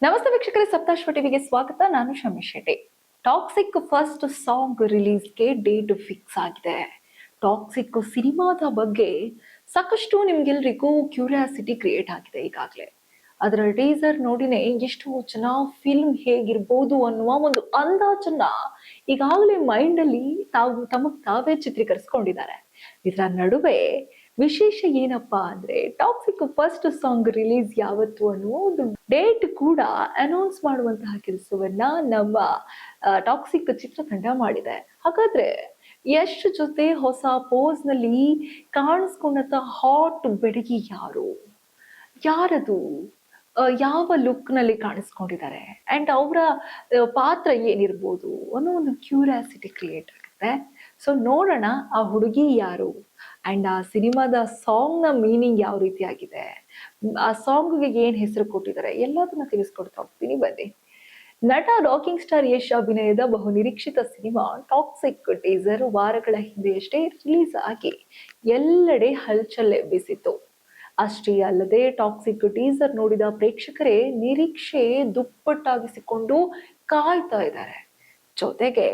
ನಮಸ್ತೆ ವೀಕ್ಷಕರೇ, ಸಪ್ತಾಶ್ವ ಟಿವಿಗೆ ಸ್ವಾಗತ. ನಾನು Shami Shetty. Toxic first song ರಿಲೀಸ್ಗೆ ಡೇಟ್ ಫಿಕ್ಸ್ ಆಗಿದೆ. ಟಾಕ್ಸಿಕ್ ಸಿನಿಮಾದ ಬಗ್ಗೆ ಸಾಕಷ್ಟು ನಿಮ್ಗೆಲ್ರಿಗೂ ಕ್ಯೂರಿಯಾಸಿಟಿ ಕ್ರಿಯೇಟ್ ಆಗಿದೆ. ಈಗಾಗಲೇ ಅದರ ಟೀಸರ್ ನೋಡಿನೇ ಎಷ್ಟು ಜನ ಫಿಲ್ಮ್ ಹೇಗಿರ್ಬೋದು ಅನ್ನುವ ಒಂದು ಅಂದಾಜನ್ನ ಈಗಾಗಲೇ ಮೈಂಡ್ ಅಲ್ಲಿ ತಮಗ್ ತಾವೇ ಚಿತ್ರೀಕರಿಸ್ಕೊಂಡಿದ್ದಾರೆ. ಇದರ ನಡುವೆ ವಿಶೇಷ ಏನಪ್ಪಾ ಅಂದ್ರೆ, ಟಾಕ್ಸಿಕ್ ಫಸ್ಟ್ ಸಾಂಗ್ ರಿಲೀಸ್ ಯಾವತ್ತು ಅನ್ನುವ ಒಂದು ಡೇಟ್ ಕೂಡ ಅನೌನ್ಸ್ ಮಾಡುವಂತಹ ಕೆಲಸವನ್ನ ನಮ್ಮ ಟಾಕ್ಸಿಕ್ ಚಿತ್ರತಂಡ ಮಾಡಿದೆ. ಹಾಗಾದ್ರೆ ಯಶ್ ಜೊತೆ ಹೊಸ ಪೋಸ್ ನಲ್ಲಿ ಕಾಣಿಸ್ಕೊಂಡಂತ ಹಾಟ್ ಬೆಡಗಿ ಯಾರದು, ಯಾವ ಲುಕ್ ನಲ್ಲಿ ಕಾಣಿಸ್ಕೊಂಡಿದ್ದಾರೆ ಅಂಡ್ ಅವರ ಪಾತ್ರ ಏನಿರ್ಬೋದು ಅನ್ನೋ ಒಂದು ಕ್ಯೂರಿಯಾಸಿಟಿ ಕ್ರಿಯೇಟ್ ಆಗುತ್ತೆ. ಸೊ ನೋಡೋಣ ಆ ಹುಡುಗಿ ಯಾರು ಅಂಡ್ ಆ ಸಿನಿಮಾದ ಸಾಂಗ್ ನ ಮೀನಿಂಗ್ ಯಾವ ರೀತಿ ಆಗಿದೆ, ಆ ಸಾಂಗ್ಗೆ ಏನ್ ಹೆಸರು ಕೊಟ್ಟಿದ್ದಾರೆ, ಎಲ್ಲದನ್ನ ತಿಳಿಸ್ಕೊಡ್ತಾ ಹೋಗ್ತೀನಿ. ಬನ್ನಿ. ನಟ ರಾಕಿಂಗ್ ಸ್ಟಾರ್ ಯಶ್ ಅಭಿನಯದ ಬಹು ನಿರೀಕ್ಷಿತ ಸಿನಿಮಾ ಟಾಕ್ಸಿಕ್ ಟೀಸರ್ ವಾರಗಳ ಹಿಂದೆಯಷ್ಟೇ ರಿಲೀಸ್ ಆಗಿ ಎಲ್ಲೆಡೆ ಹಲ್ಚಲ್ ಎಬ್ಬಿಸಿತ್ತು. ಅಷ್ಟೇ ಅಲ್ಲದೆ ಟಾಕ್ಸಿಕ್ ಟೀಸರ್ ನೋಡಿದ ಪ್ರೇಕ್ಷಕರೇ ನಿರೀಕ್ಷೆ ದುಪ್ಪಟ್ಟಾಗಿಸಿಕೊಂಡು ಕಾಯ್ತಾ ಇದ್ದಾರೆ. ಜೊತೆಗೆ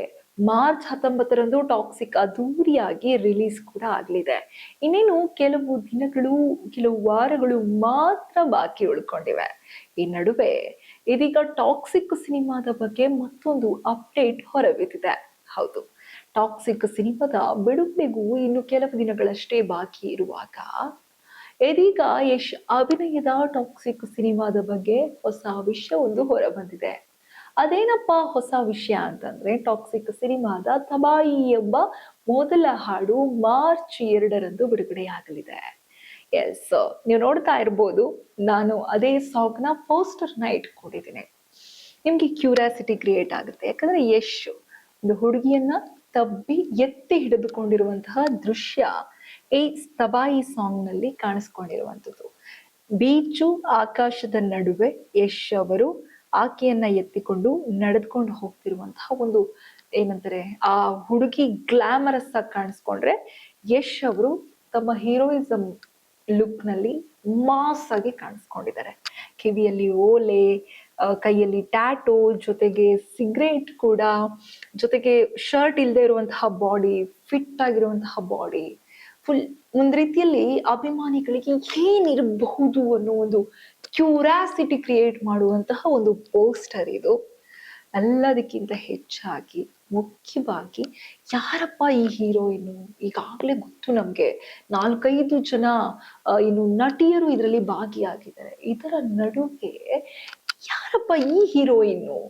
ಮಾರ್ಚ್ 19ರಂದು ಟಾಕ್ಸಿಕ್ ಅದ್ದೂರಿಯಾಗಿ ರಿಲೀಸ್ ಕೂಡ ಆಗಲಿದೆ. ಇನ್ನೇನು ಕೆಲವು ವಾರಗಳು ಮಾತ್ರ ಬಾಕಿ ಉಳ್ಕೊಂಡಿವೆ. ಈ ನಡುವೆ ಇದೀಗ ಟಾಕ್ಸಿಕ್ ಸಿನಿಮಾದ ಬಗ್ಗೆ ಮತ್ತೊಂದು ಅಪ್ಡೇಟ್ ಹೊರಬಿದ್ದಿದೆ. ಹೌದು, ಟಾಕ್ಸಿಕ್ ಸಿನಿಮಾದ ಬಿಡುಗಡೆಗೂ ಇನ್ನು ಕೆಲವು ದಿನಗಳಷ್ಟೇ ಬಾಕಿ ಇರುವಾಗ ಇದೀಗ ಯಶ್ ಅಭಿನಯದ ಟಾಕ್ಸಿಕ್ ಸಿನಿಮಾದ ಬಗ್ಗೆ ಹೊಸ ವಿಷಯವೊಂದು ಹೊರಬಂದಿದೆ. ಅದೇನಪ್ಪಾ ಹೊಸ ವಿಷಯ ಅಂತಂದ್ರೆ, ಟಾಕ್ಸಿಕ್ ಸಿನಿಮಾದ ತಬಾಯಿ ಎಂಬ ಮೊದಲ ಹಾಡು ಮಾರ್ಚ್ 2ರಂದು ಬಿಡುಗಡೆಯಾಗಲಿದೆ. ಎಸ್, ನೀವು ನೋಡ್ತಾ ಇರ್ಬೋದು, ನಾನು ಅದೇ ಸಾಂಗ್ ನ ಪೋಸ್ಟರ್ ನ ಇಟ್ಕೊಂಡಿದ್ದೀನಿ. ನಿಮ್ಗೆ ಕ್ಯೂರಿಯಾಸಿಟಿ ಕ್ರಿಯೇಟ್ ಆಗುತ್ತೆ. ಯಾಕಂದ್ರೆ ಯಶ್ ಒಂದು ಹುಡುಗಿಯನ್ನ ತಬ್ಬಿ ಎತ್ತಿ ಹಿಡಿದುಕೊಂಡಿರುವಂತಹ ದೃಶ್ಯ ಈ ತಬಾಯಿ ಸಾಂಗ್ ನಲ್ಲಿ ಕಾಣಿಸ್ಕೊಂಡಿರುವಂಥದ್ದು. ಬೀಚು ಆಕಾಶದ ನಡುವೆ ಯಶ್ ಅವರು ಆಕೆಯನ್ನ ಎತ್ತಿಕೊಂಡು ನಡೆದುಕೊಂಡು ಹೋಗ್ತಿರುವಂತಹ ಒಂದು ಏನಂತಾರೆ, ಆ ಹುಡುಗಿ ಗ್ಲಾಮರಸ್ ಆಗಿ ಕಾಣಿಸ್ಕೊಂಡ್ರೆ ಯಶ್ ಅವರು ತಮ್ಮ ಹೀರೋಯಿಸಮ್ ಲುಕ್ ನಲ್ಲಿ ಮಾಸ್ ಆಗಿ ಕಾಣಿಸ್ಕೊಂಡಿದ್ದಾರೆ. ಕಿವಿಯಲ್ಲಿ ಓಲೆ, ಕೈಯಲ್ಲಿ ಟ್ಯಾಟೋ, ಜೊತೆಗೆ ಸಿಗರೇಟ್ ಕೂಡ, ಜೊತೆಗೆ ಶರ್ಟ್ ಇಲ್ಲದೆ ಇರುವಂತಹ ಬಾಡಿ, ಫಿಟ್ ಆಗಿರುವಂತಹ ಬಾಡಿ, ಫುಲ್ ಒಂದ್ ರೀತಿಯಲ್ಲಿ ಅಭಿಮಾನಿಗಳಿಗೆ ಏನಿರಬಹುದು ಅನ್ನೋ ಒಂದು ಕ್ಯೂರಿಯಾಸಿಟಿ ಕ್ರಿಯೇಟ್ ಮಾಡುವಂತಹ ಒಂದು ಪೋಸ್ಟರ್ ಇದು. ಎಲ್ಲದಕ್ಕಿಂತ ಹೆಚ್ಚಾಗಿ ಮುಖ್ಯವಾಗಿ ಯಾರಪ್ಪ ಈ ಹೀರೋಯಿನ್, ಈಗಾಗಲೇ ಗೊತ್ತು ನಮ್ಗೆ 4-5 ಜನ ಇನ್ನು ನಟಿಯರು ಇದರಲ್ಲಿ ಭಾಗಿಯಾಗಿದ್ದಾರೆ. ಇದರ ನಡುವೆ ಯಾರಪ್ಪ ಈ ಹೀರೋಯಿನ್ನು,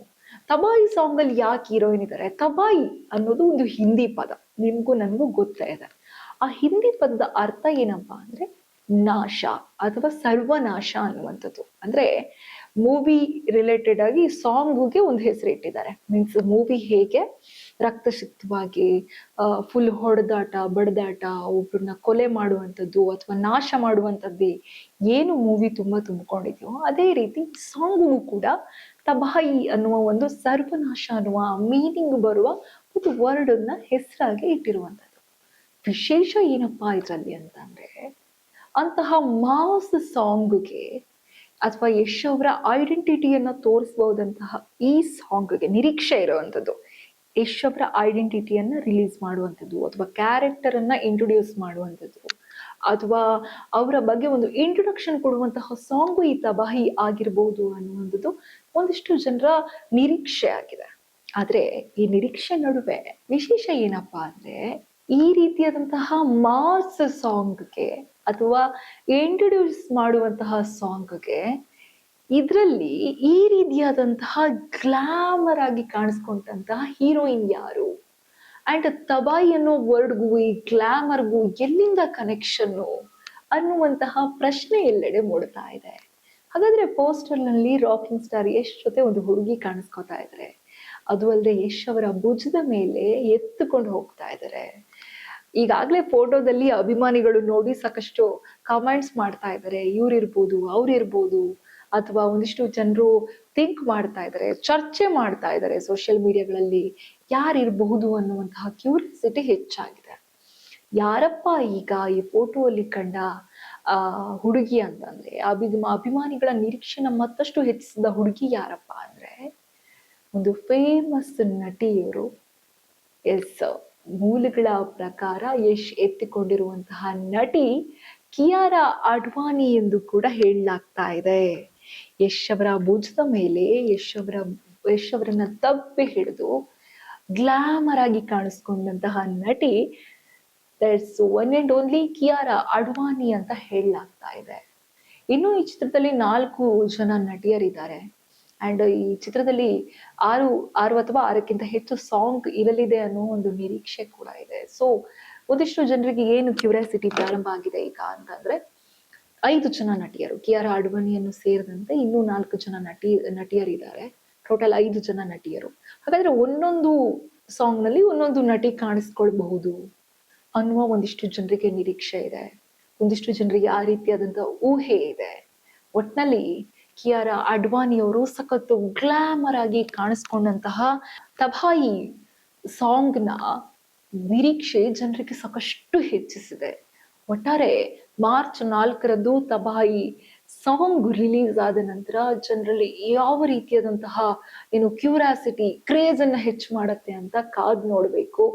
ತಬಾಯಿ ಸಾಂಗ್ ಅಲ್ಲಿ ಯಾಕೆ ಹೀರೋಯಿನ್ ಇದ್ದಾರೆ? ತಬಾಯಿ ಅನ್ನೋದು ಒಂದು ಹಿಂದಿ ಪದ, ನಿಮ್ಗೂ ನನಗೂ ಗೊತ್ತೇ ಇದೆ. ಆ ಹಿಂದಿ ಪದದ ಅರ್ಥ ಏನಪ್ಪಾ ಅಂದ್ರೆ ನಾಶ ಅಥವಾ ಸರ್ವನಾಶ ಅನ್ನುವಂಥದ್ದು. ಅಂದ್ರೆ ಮೂವಿ ರಿಲೇಟೆಡ್ ಆಗಿ ಸಾಂಗ್ಗೆ ಒಂದು ಹೆಸರು ಇಟ್ಟಿದ್ದಾರೆ. ಮೀನ್ಸ್ ಮೂವಿ ಹೇಗೆ ರಕ್ತಸಿಕ್ತವಾಗಿ ಫುಲ್ ಹೊಡೆದಾಟ, ಬಡದಾಟ, ಒಬ್ಬರನ್ನ ಕೊಲೆ ಮಾಡುವಂಥದ್ದು ಅಥವಾ ನಾಶ ಮಾಡುವಂಥದ್ದು ಏನು ಮೂವಿ ತುಂಬಿಕೊಂಡಿದ್ಯೋ, ಅದೇ ರೀತಿ ಸಾಂಗ್ಗೂ ಕೂಡ ತಬಾಯಿ ಅನ್ನುವ ಒಂದು ಸರ್ವನಾಶ ಅನ್ನುವ ಮೀನಿಂಗ್ ಬರುವ ಒಂದು ವರ್ಡ್ ಅನ್ನ ಹೆಸರಾಗಿ ಇಟ್ಟಿರುವಂಥದ್ದು. ವಿಶೇಷ ಏನಪ್ಪಾ ಇದರಲ್ಲಿ ಅಂತಂದ್ರೆ, ಅಂತಹ ಮಾಸ್ ಸಾಂಗ್ಗೆ ಅಥವಾ ಯಶ್ ಅವರ ಐಡೆಂಟಿಟಿಯನ್ನ ತೋರಿಸಬಹುದಂತಹ ಈ ಸಾಂಗ್ಗೆ ನಿರೀಕ್ಷೆ ಇರುವಂಥದ್ದು. ಯಶ್ ಅವರ ಐಡೆಂಟಿಟಿಯನ್ನ ರಿಲೀಸ್ ಮಾಡುವಂಥದ್ದು ಅಥವಾ ಕ್ಯಾರೆಕ್ಟರ್ ಅನ್ನ ಇಂಟ್ರೊಡ್ಯೂಸ್ ಮಾಡುವಂಥದ್ದು ಅಥವಾ ಅವರ ಬಗ್ಗೆ ಒಂದು ಇಂಟ್ರೊಡಕ್ಷನ್ ಕೊಡುವಂತಹ ಸಾಂಗು ಈ ತಬಾಹಿ ಆಗಿರ್ಬೋದು ಅನ್ನುವಂಥದ್ದು ಒಂದಿಷ್ಟು ಜನರ ನಿರೀಕ್ಷೆ ಆಗಿದೆ. ಆದ್ರೆ ಈ ನಿರೀಕ್ಷೆ ನಡುವೆ ವಿಶೇಷ ಏನಪ್ಪಾ ಅಂದ್ರೆ, ಈ ರೀತಿಯಾದಂತಹ ಮಾಸ್ ಸಾಂಗ್ಗೆ ಅಥವಾ ಇಂಟ್ರೊಡ್ಯೂಸ್ ಮಾಡುವಂತಹ ಸಾಂಗ್ಗೆ ಇದರಲ್ಲಿ ಈ ರೀತಿಯಾದಂತಹ ಗ್ಲಾಮರ್ ಆಗಿ ಕಾಣಿಸ್ಕೊಂಡಂತಹ ಹೀರೋಯಿನ್ ಯಾರು ಅಂಡ್ ತಬಾಯಿ ಅನ್ನೋ ವರ್ಡ್ಗೂ ಈ ಗ್ಲಾಮರ್ಗೂ ಎಲ್ಲಿಂದ ಕನೆಕ್ಷನ್ನು ಅನ್ನುವಂತಹ ಪ್ರಶ್ನೆ ಎಲ್ಲೆಡೆ ಮೂಡ್ತಾ ಇದೆ. ಹಾಗಾದ್ರೆ ಪೋಸ್ಟರ್ ನಲ್ಲಿ ರಾಕಿಂಗ್ ಸ್ಟಾರ್ ಯಶ್ ಜೊತೆ ಒಂದು ಹುಡುಗಿ ಕಾಣಿಸ್ಕೊತಾ ಇದ್ದಾರೆ. ಅದು ಅಲ್ಲದೆ ಯಶ್ ಅವರ ಭುಜದ ಮೇಲೆ ಎತ್ತುಕೊಂಡು ಹೋಗ್ತಾ ಇದ್ದಾರೆ. ಈಗಾಗಲೇ ಫೋಟೋದಲ್ಲಿ ಅಭಿಮಾನಿಗಳು ನೋಡಿ ಸಾಕಷ್ಟು ಕಮೆಂಟ್ಸ್ ಮಾಡ್ತಾ ಇದ್ದಾರೆ, ಇವ್ರಿರ್ಬೋದು ಅವ್ರಿರ್ಬೋದು, ಅಥವಾ ಒಂದಿಷ್ಟು ಜನರು ಥಿಂಕ್ ಮಾಡ್ತಾ ಇದ್ದಾರೆ, ಚರ್ಚೆ ಮಾಡ್ತಾ ಇದ್ದಾರೆ ಸೋಷಿಯಲ್ ಮೀಡಿಯಾಗಳಲ್ಲಿ ಯಾರಿರಬಹುದು ಅನ್ನುವಂತಹ ಕ್ಯೂರಿಯಾಸಿಟಿ ಹೆಚ್ಚಾಗಿದೆ. ಯಾರಪ್ಪ ಈಗ ಈ ಫೋಟೋ ಅಲ್ಲಿ ಕಂಡ ಹುಡುಗಿ ಅಂತಂದ್ರೆ ಅಭಿಮಾನಿಗಳ ನಿರೀಕ್ಷೆನ ಮತ್ತಷ್ಟು ಹೆಚ್ಚಿಸಿದ ಹುಡುಗಿ ಯಾರಪ್ಪ ಅಂದ್ರೆ ಒಂದು ಫೇಮಸ್ ನಟಿ ಇವರು. ಎಸ್, ಮೂಲಗಳ ಪ್ರಕಾರ ಯಶ್ ಎತ್ತಿಕೊಂಡಿರುವಂತಹ ನಟಿ ಕಿಯಾರಾ ಅಡ್ವಾಣಿ ಎಂದು ಕೂಡ ಹೇಳಲಾಗ್ತಾ ಇದೆ. ಯಶ್ ಅವರ ಭುಜದ ಮೇಲೆ ಯಶ್ ಅವರನ್ನ ತಪ್ಪಿ ಹಿಡಿದು ಗ್ಲಾಮರ್ ಆಗಿ ಕಾಣಿಸ್ಕೊಂಡಂತಹ ನಟಿ that's one and only Kiara Advani ಅಂತ ಹೇಳಲಾಗ್ತಾ ಇದೆ. ಇನ್ನು ಈ ಚಿತ್ರದಲ್ಲಿ 4 ಜನ ನಟಿಯರಿದ್ದಾರೆ ಅಂಡ್ ಈ ಚಿತ್ರದಲ್ಲಿ 6 ಅಥವಾ 6ಕ್ಕಿಂತ ಹೆಚ್ಚು ಸಾಂಗ್ ಇರಲಿದೆ ಅನ್ನೋ ಒಂದು ನಿರೀಕ್ಷೆ ಕೂಡ ಇದೆ. ಸೊ ಒಂದಿಷ್ಟು ಜನರಿಗೆ ಏನು ಕ್ಯೂರಿಯಾಸಿಟಿ ಪ್ರಾರಂಭ ಆಗಿದೆ ಈಗ ಅಂತಂದ್ರೆ 5 ಜನ ನಟಿಯರು, ಕಿಯಾರಾ ಅಡ್ವಾಣಿಯನ್ನು ಸೇರಿದಂತೆ ಇನ್ನೂ 4 ಜನ ನಟಿಯರಿದ್ದಾರೆ. ಟೋಟಲ್ 5 ಜನ ನಟಿಯರು. ಹಾಗಾದ್ರೆ ಒಂದೊಂದು ಸಾಂಗ್ ನಲ್ಲಿ ಒಂದೊಂದು ನಟಿ ಕಾಣಿಸ್ಕೊಳ್ಬಹುದು ಅನ್ನುವ ಒಂದಿಷ್ಟು ಜನರಿಗೆ ನಿರೀಕ್ಷೆ ಇದೆ. ಒಂದಿಷ್ಟು ಜನರಿಗೆ ಆ ರೀತಿಯಾದಂತ ಊಹೆ ಇದೆ. ಒಟ್ನಲ್ಲಿ ಕಿಯಾರಾ ಅಡ್ವಾಣಿ ಅವರು ಸಖತ್ತು ಗ್ಲಾಮರ್ ಆಗಿ ಕಾಣಿಸ್ಕೊಂಡಂತಹ ತಬಾಯಿ ಸಾಂಗ್ ನ ನಿರೀಕ್ಷೆ ಜನರಿಗೆ ಸಾಕಷ್ಟು ಹೆಚ್ಚಿಸಿದೆ. ಒಟ್ಟಾರೆ ಮಾರ್ಚ್ 4ರಂದು ತಬಾಯಿ ಸಾಂಗ್ ರಿಲೀಸ್ ಆದ ನಂತರ ಜನರಲ್ಲಿ ಯಾವ ರೀತಿಯಾದಂತಹ ಕ್ಯೂರಿಯಾಸಿಟಿ, ಕ್ರೇಜ್ ಅನ್ನ ಹೆಚ್ಚು ಮಾಡತ್ತೆ ಅಂತ ಕಾದ್ ನೋಡ್ಬೇಕು.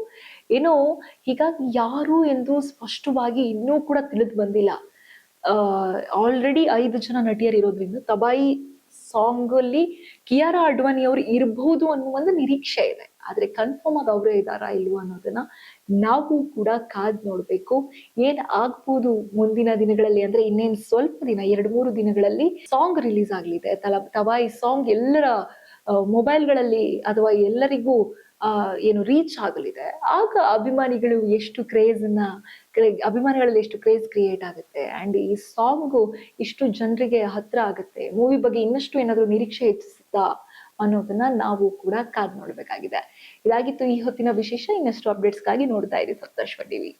ಹೀಗಾಗಿ ಯಾರು ಎಂದು ಸ್ಪಷ್ಟವಾಗಿ ಇನ್ನೂ ಕೂಡ ತಿಳಿದು ಬಂದಿಲ್ಲ. ಆಲ್ರೆಡಿ 5 ಜನ ನಟಿಯರು ಇರೋದ್ರಿಂದ ತಬಾಯಿ ಸಾಂಗ್ ಅಲ್ಲಿ ಕಿಯಾರಾ ಅಡ್ವಾಣಿ ಅವರು ಇರಬಹುದು ಅನ್ನುವ ಒಂದು ನಿರೀಕ್ಷೆ ಇದೆ. ಆದ್ರೆ ಕನ್ಫರ್ಮ್ ಆಗಿ ಅವರೇ ಇದ್ದಾರಾ ಇಲ್ವಾ ಅನ್ನೋದನ್ನ ನಾವು ಕೂಡ ಕಾದ್ ನೋಡ್ಬೇಕು. ಏನ್ ಆಗ್ಬೋದು ಮುಂದಿನ ದಿನಗಳಲ್ಲಿ ಅಂದ್ರೆ ಇನ್ನೇನ್ ಸ್ವಲ್ಪ ದಿನ, 2-3 ದಿನಗಳಲ್ಲಿ ಸಾಂಗ್ ರಿಲೀಸ್ ಆಗ್ಲಿದೆ. ತಬಾಯಿ ಸಾಂಗ್ ಎಲ್ಲರ ಮೊಬೈಲ್ಗಳಲ್ಲಿ ಅಥವಾ ಎಲ್ಲರಿಗೂ ರೀಚ್ ಆಗಲಿದೆ. ಆಗ ಅಭಿಮಾನಿಗಳಲ್ಲಿ ಎಷ್ಟು ಕ್ರೇಜ್ ಕ್ರಿಯೇಟ್ ಆಗುತ್ತೆ ಅಂಡ್ ಈ ಸಾಂಗ್ ಇಷ್ಟು ಜನರಿಗೆ ಹತ್ರ ಆಗುತ್ತೆ, ಮೂವಿ ಬಗ್ಗೆ ಇನ್ನಷ್ಟು ಏನಾದ್ರು ನಿರೀಕ್ಷೆ ಹೆಚ್ಚಿಸುತ್ತಾ ಅನ್ನೋದನ್ನ ನಾವು ಕೂಡ ಕಾದ್ ನೋಡ್ಬೇಕಾಗಿದೆ. ಇದಾಗಿತ್ತು ಈ ಹೊತ್ತಿನ ವಿಶೇಷ. ಇನ್ನಷ್ಟು ಅಪ್ಡೇಟ್ಸ್ಗಾಗಿ ನೋಡ್ತಾ ಇರಿ ಸಪ್ತರ್ಷಿ ಟಿವಿ.